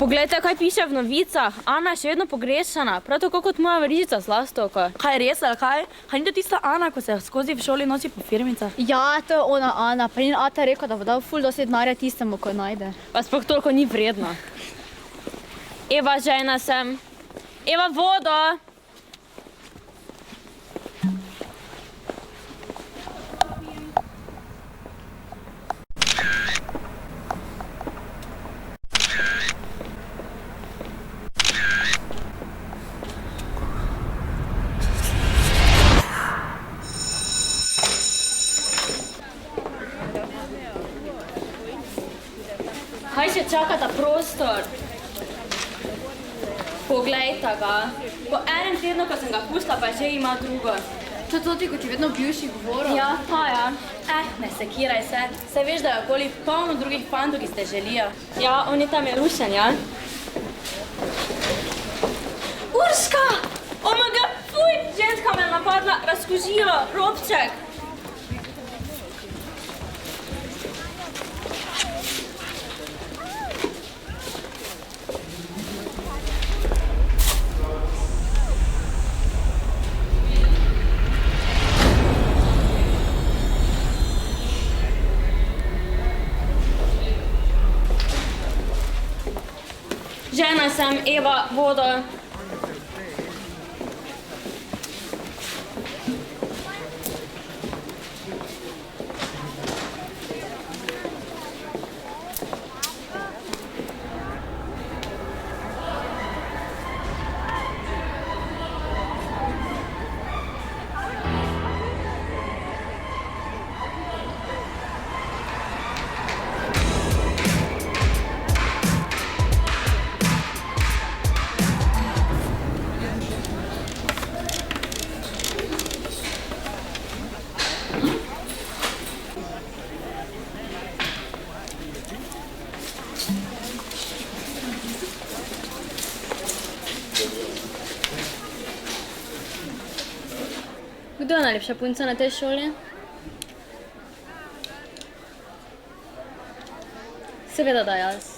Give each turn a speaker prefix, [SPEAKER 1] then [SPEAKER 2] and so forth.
[SPEAKER 1] Poglejte, kaj piše v novicah. Ana je še vedno pogrešana, prav tako kot moja verižica z lastovko.
[SPEAKER 2] Kaj je res, ali kaj? Kaj ni to tista Ana, ko se skozi v šoli nosi po firmicah?
[SPEAKER 3] Ja, to je ona Ana. Pa njen ata je rekel, da bo dal ful dosti denarja tistemu, ko najde.
[SPEAKER 1] Pa sploh toliko ni vredno. Eva, žena sem. Eva, vodo! Kaj še čakata prostor? Poglejta ga. Po enem tednu, ko sem ga pustila, pa že ima drugo.
[SPEAKER 3] To je to ti, ko ti vedno bivši govoril?
[SPEAKER 1] Ja, pa ja.
[SPEAKER 2] Ne sekiraj se. Saj veš, da je okoli polno drugih fantov, ki ste želijo.
[SPEAKER 1] Ja, on je tam je rušen, ja? Urška! Omega, fuj! Ženska me je napadla, razkužilo, robček! Žena sem, Eva, vodo. Kdo je najlepša punca na tej šoli? Seveda da jaz.